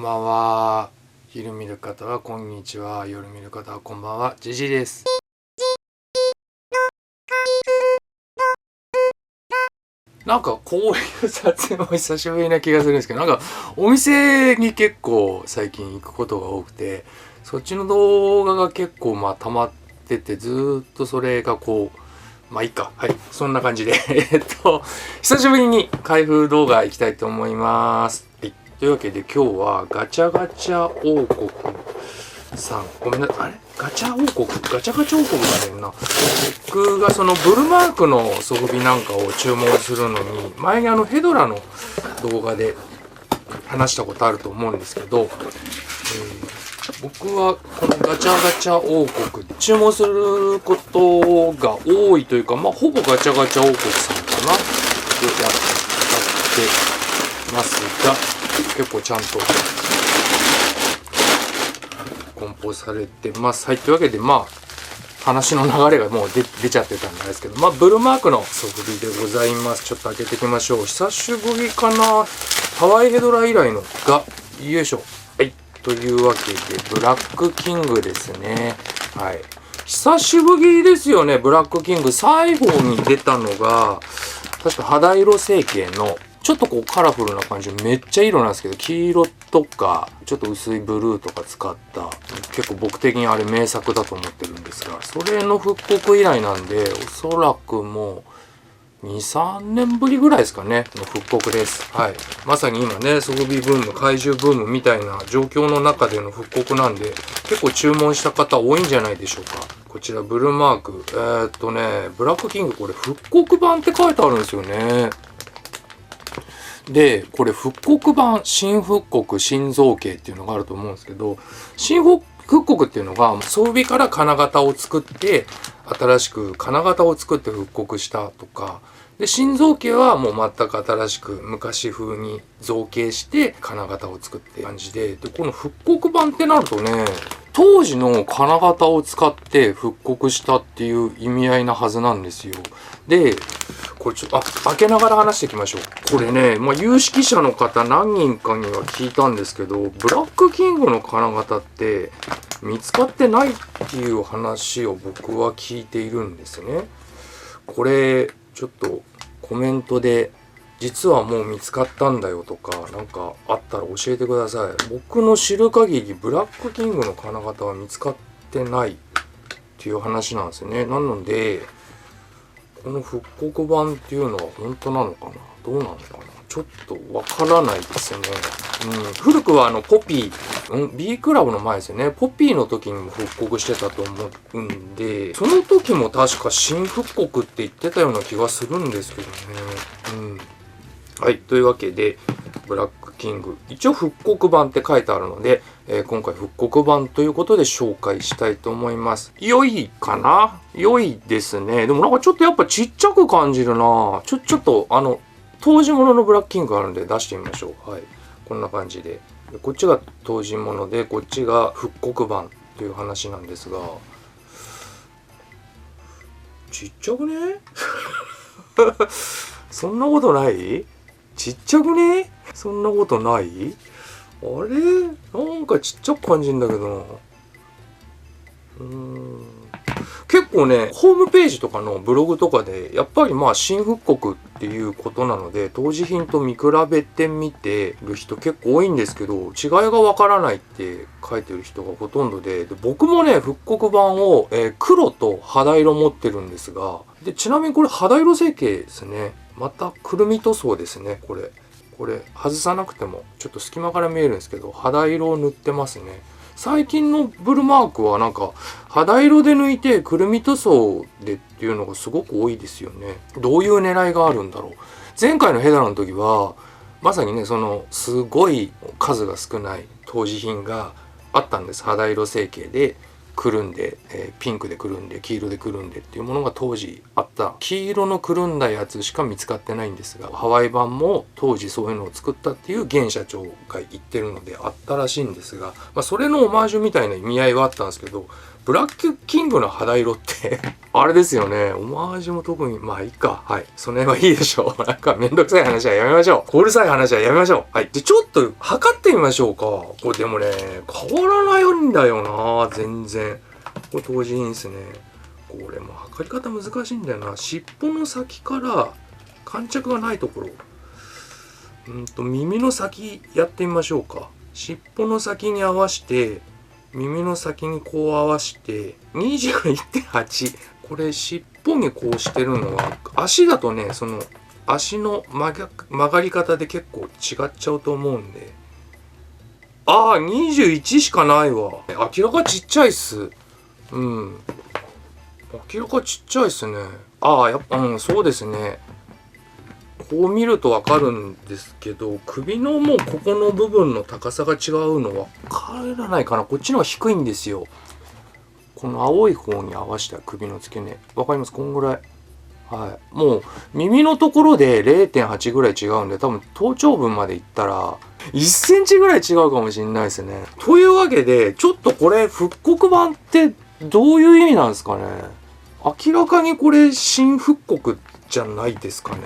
ばんは。昼見る方はこんにちは。夜見る方はこんばんは。ジジです。なんかこういう撮影も久しぶりな気がするんですけど、なんかお店に結構最近行くことが多くて、そっちの動画が結構溜まってて、ずーっとそれがこう、いいか。はい。そんな感じで。久しぶりに開封動画行きたいと思います。はい。というわけで今日はガチャガチャ王国さん。ごめんなさい。あれガチャ王国ガチャガチャ王国だねんな。僕がそのブルマークの装備なんかを注文するのに、前にヘドラの動画で話したことあると思うんですけど、僕はこのガチャガチャ王国で注文することが多いというか、ほぼガチャガチャ王国さんかなでやってますが、結構ちゃんと梱包されてます。はい、というわけで話の流れがもう出ちゃってたんですけど、ブルマークの装備でございます。ちょっと開けていきましょう。久しぶりかな、ハワイヘドラ以来のよいしょ。はい、というわけでブラックキングですね。はい、久しぶりですよね。ブラックキング最後に出たのが確か肌色成形のちょっとこうカラフルな感じ、めっちゃ色なんですけど、黄色とかちょっと薄いブルーとか使った結構僕的にあれ名作だと思ってるんですが、それの復刻以来なんで、おそらくもう2、3年ぶりぐらいですかねの復刻です。はい、まさに今ね、装備ブーム、怪獣ブームみたいな状況の中での復刻なんで、結構注文した方多いんじゃないでしょうか。こちらブルーマーク、ブラックキング、これ復刻版って書いてあるんですよね。で、これ復刻版、新復刻、新造形っていうのがあると思うんですけど、新復刻っていうのが装備から金型を作って、新しく金型を作って復刻したとか、で、新造形はもう全く新しく昔風に造形して金型を作って感じで、で、この復刻版ってなるとね、当時の金型を使って復刻したっていう意味合いなはずなんですよ。で、これちょっと開けながら話していきましょう。これね、有識者の方何人かには聞いたんですけど、ブラックキングの金型って見つかってないっていう話を僕は聞いているんですね。これちょっとコメントで実はもう見つかったんだよとかなんかあったら教えてください。僕の知る限りブラックキングの金型は見つかってないっていう話なんですよね。なのでこの復刻版っていうのは本当なのかな、どうなのかな、ちょっとわからないですね。古くはポピー、B クラブの前ですよね。ポピーの時にも復刻してたと思うんで、その時も確か新復刻って言ってたような気がするんですけどね。はい、というわけでブラックキング、一応復刻版って書いてあるので、今回復刻版ということで紹介したいと思います。良いかな、良いですね。でもなんかちょっとやっぱちっちゃく感じるな。ちょっと当時物のブラックキングあるんで出してみましょう。はい、こんな感じで、こっちが当時物でこっちが復刻版という話なんですが、ちっちゃくねそんなことない？ちっちゃくね？そんなことない？あれ？なんかちっちゃく感じんだけどな。結構ね、ホームページとかのブログとかでやっぱり新復刻っていうことなので、当時品と見比べてみてる人結構多いんですけど、違いがわからないって書いてる人がほとんどで、僕もね復刻版を、黒と肌色持ってるんですが、でちなみにこれ肌色成形ですね。またくるみ塗装ですね。これ外さなくてもちょっと隙間から見えるんですけど、肌色を塗ってますね。最近のブルマークはなんか肌色で抜いてくるみ塗装でっていうのがすごく多いですよね。どういう狙いがあるんだろう。前回のヘダラの時はまさにね、そのすごい数が少ない当時品があったんです。肌色成形でくるんで、ピンクでくるんで黄色でくるんでっていうものが当時あった。黄色のくるんだやつしか見つかってないんですが、ハワイ版も当時そういうのを作ったっていう現社長が言ってるのであったらしいんですが、それのオマージュみたいな意味合いはあったんですけど、ブラックキングの肌色ってあれですよね。オマージュも特にいいか。はい、その辺はいいでしょう。なんかめんどくさい話はやめましょう。うるさい話はやめましょう。はい。でちょっと測ってみましょうか。これでもね変わらないんだよな、全然。これ当時いいんですね。これも測り方難しいんだよな。尻尾の先から感着がないところ、耳の先やってみましょうか。尻尾の先に合わせて、耳の先にこう合わせて 21.8。 これ尻尾にこうしてるのは、足だとねその足の曲がり方で結構違っちゃうと思うんで、21しかないわ。明らかちっちゃいっす。明らかちっちゃいっすね。やっぱそうですね。こう見るとわかるんですけど、首のもうここの部分の高さが違うのわからないかな。こっちの方が低いんですよ。この青い方に合わせた首の付け根わかります？こんぐらい。はい、もう耳のところで 0.8 ぐらい違うんで、多分頭頂部までいったら1センチぐらい違うかもしれないですね。というわけでちょっとこれ復刻版ってどういう意味なんですかね。明らかにこれ新復刻じゃないですかね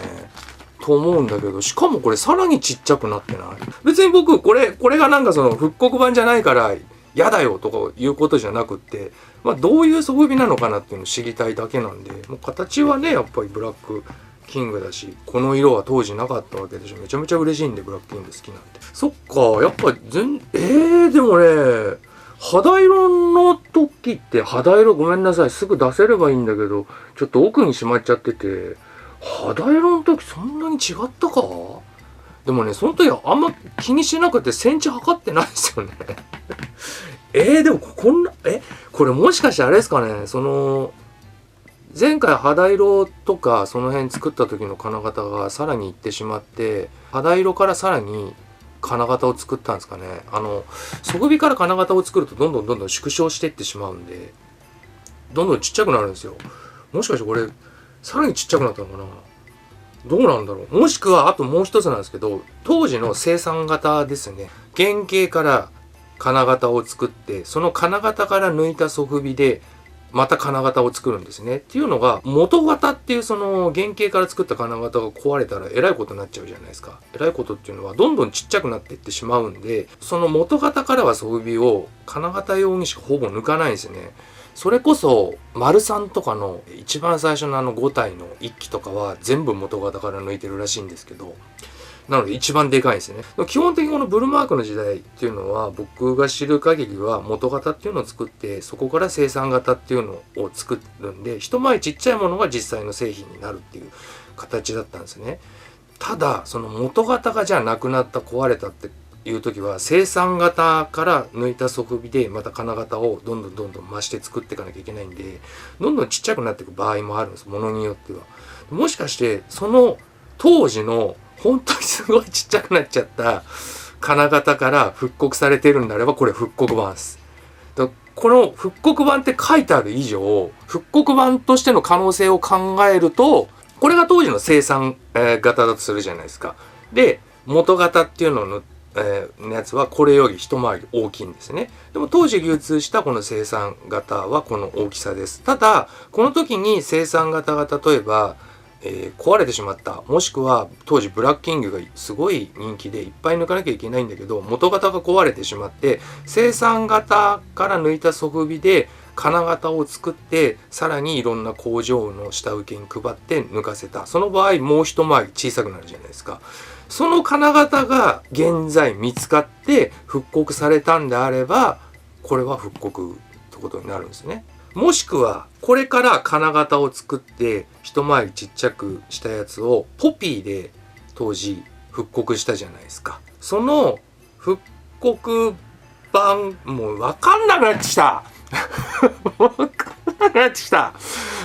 と思うんだけど、しかもこれさらにちっちゃくなってない？別に僕これがなんかその復刻版じゃないから嫌だよとかいうことじゃなくって、どういう装備なのかなっていうのを知りたいだけなんで、もう形はねやっぱりブラックキングだし、この色は当時なかったわけでしょ。めちゃめちゃ嬉しいんでブラックキング好きなんで。そっか、やっぱでもね、肌色の時って肌色ごめんなさいすぐ出せればいいんだけど、ちょっと奥にしまっちゃってて、肌色の時そんなに違ったか。でもねその時はあんま気にしてなくてセンチ測ってないですよねでもこれもしかしてあれですかね、その前回肌色とかその辺作った時の金型がさらにいってしまって、肌色からさらに金型を作ったんですかね。底首から金型を作るとどんどん縮小していってしまうんで、どんどんちっちゃくなるんですよ。もしかしてこれさらにちっちゃくなったのかな。どうなんだろう。もしくはあともう一つなんですけど、当時の生産型ですね、原型から金型を作って、その金型から抜いた底首でまた金型を作るんですね。っていうのが元型っていうその原型から作った金型が壊れたらえらいことになっちゃうじゃないですか。えらいことっていうのはどんどんちっちゃくなっていってしまうんで、その元型からは底首を金型用にしかほぼ抜かないんですよね。それこそ丸3とかの一番最初の5体の1機とかは全部元型から抜いてるらしいんですけど、なので一番でかいんですね。基本的にこのブルマークの時代っていうのは、僕が知る限りは元型っていうのを作って、そこから生産型っていうのを作るんで、一回りちっちゃいものが実際の製品になるっていう形だったんですね。ただその元型がじゃあなくなった壊れたっていう時は、生産型から抜いた底首でまた金型をどんどん増して作っていかなきゃいけないんで、どんどんちっちゃくなっていく場合もあるんです、ものによっては。もしかしてその当時の本当にすごいちっちゃくなっちゃった金型から復刻されてるんであれば、これ復刻版です。この復刻版って書いてある以上、復刻版としての可能性を考えると、これが当時の生産型だとするじゃないですか。で元型っていうののやつはこれより一回り大きいんですね。でも当時流通したこの生産型はこの大きさです。ただこの時に生産型が例えば、壊れてしまった、もしくは当時ブラックキングがすごい人気でいっぱい抜かなきゃいけないんだけど、元型が壊れてしまって生産型から抜いた底首で金型を作って、さらにいろんな工場の下請けに配って抜かせた。その場合もう一回り小さくなるじゃないですか。その金型が現在見つかって復刻されたんであれば、これは復刻ってことになるんですね。もしくはこれから金型を作って一回りちっちゃくしたやつをポピーで当時復刻したじゃないですか。その復刻版、もう分かんなくなってきた分かんなくなってきた。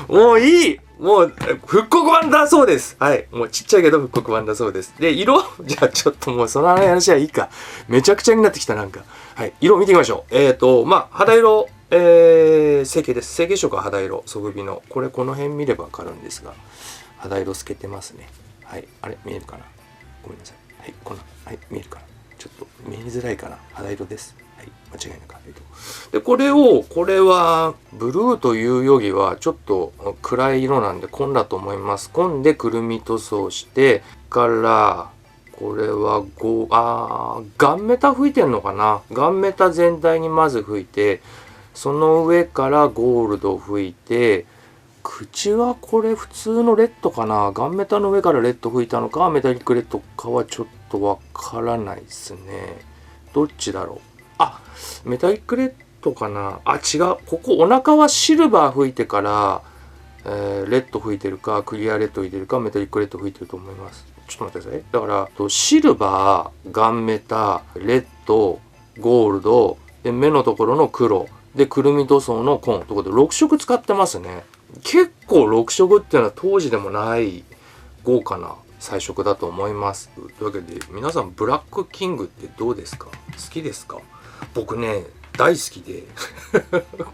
もういい、もう復刻版だそうです。はい、もうちっちゃいけど復刻版だそうです。で色じゃあちょっともうその話はいいか。めちゃくちゃになってきた。なんかはい、色見てみましょう。肌色成形です。成形色は肌色、ソフビの。この辺見ればわかるんですが、肌色透けてますね。はい。あれ見えるかな、ごめんなさい。はい。はい。見えるかな、ちょっと見えづらいかな。肌色です。はい。間違いなく肌色。で、これは、ブルーというよりは、ちょっと暗い色なんで、紺だと思います。紺でくるみ塗装して、から、これはガンメタ吹いてんのかな。ガンメタ全体にまず吹いて、その上からゴールド吹いて、口はこれ普通のレッドかな。ガンメタの上からレッド吹いたのか、メタリックレッドかはちょっとわからないですね。どっちだろう。メタリックレッドかな。違う。お腹はシルバー吹いてから、レッド吹いてるか、クリアレッド吹いてるか、メタリックレッド吹いてると思います。ちょっと待ってください。だから、シルバー、ガンメタ、レッド、ゴールド、で、目のところの黒、で、くるみ塗装の紺ということで、6色使ってますね。結構6色っていうのは当時でもない豪華な彩色だと思います。というわけで、皆さん、ブラックキングってどうですか？好きですか？僕ね、大好きで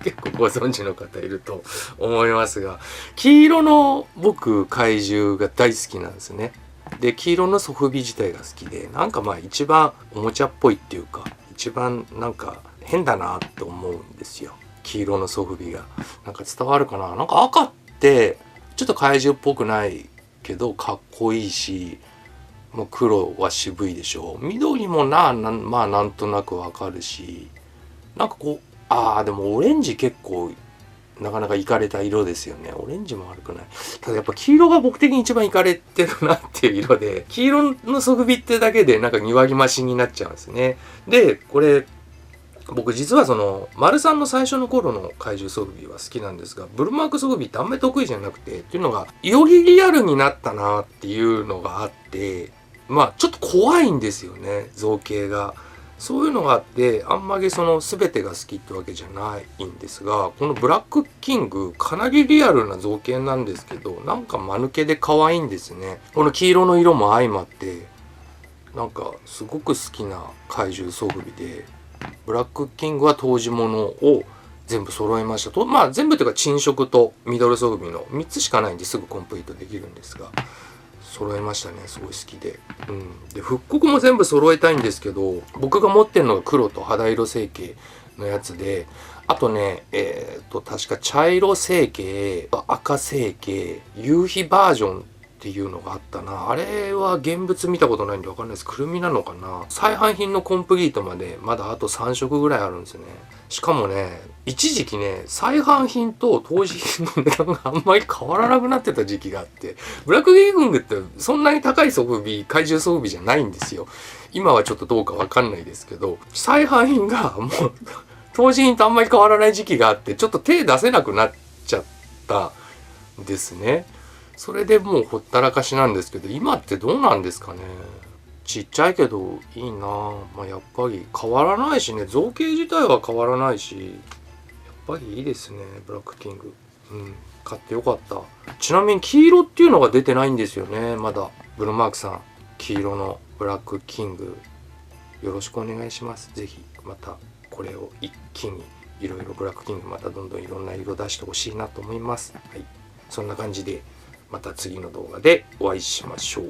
結構ご存知の方いると思いますが、黄色の僕怪獣が大好きなんですね。で、黄色のソフビ自体が好きで、なんか一番おもちゃっぽいっていうか、一番なんか変だなって思うんですよ。黄色のソフビがなんか伝わるかな。なんか赤ってちょっと怪獣っぽくないけどかっこいいし、もう黒は渋いでしょ。緑もなんとなくわかるし、なんかでもオレンジ結構なかなかイカれた色ですよね。オレンジも悪くない。ただやっぱ黄色が僕的に一番イカれてるなっていう色で、黄色のソフビってだけでなんか2割増しになっちゃうんですね。で、これ僕実は丸さんの最初の頃の怪獣ソフビは好きなんですが、ブルマークソフビってあんまり得意じゃなくて、っていうのがよりリアルになったなっていうのがあって、ちょっと怖いんですよね、造形が。そういうのがあって、あんまり全てが好きってわけじゃないんですが、このブラックキングかなりリアルな造形なんですけど、なんか間抜けで可愛いんですね。この黄色の色も相まって、なんかすごく好きな怪獣ソフビで、ブラックキングは当時ものを全部揃えましたと。全部というか陳色とミドルソフビの3つしかないんですぐコンプリートできるんですが、揃えましたね。すごい好きで。で、復刻も全部揃えたいんですけど、僕が持ってるのが黒と肌色成形のやつで、あとね、確か茶色成形、赤成形、夕日バージョンっていうのがあったな。あれは現物見たことないんでわかんないです。くるみなのかな。再販品のコンプリートまでまだあと3色ぐらいあるんですよね。しかもね、一時期ね、再販品と当時品の値段があんまり変わらなくなってた時期があって、ブラックキングってそんなに高いソフビ、怪獣ソフビじゃないんですよ。今はちょっとどうかわかんないですけど、再販品がもう当時品とあんまり変わらない時期があって、ちょっと手出せなくなっちゃったんですね。それでもうほったらかしなんですけど、今ってどうなんですかね。ちっちゃいけどいいな。やっぱり変わらないしね、造形自体は変わらないし、やっぱりいいですね、ブラックキング。買ってよかった。ちなみに黄色っていうのが出てないんですよね、まだ。ブルマークさん、黄色のブラックキング、よろしくお願いします。ぜひ、またこれを一気に、いろいろブラックキングまたどんどんいろんな色出してほしいなと思います。はい。そんな感じで、また次の動画でお会いしましょう。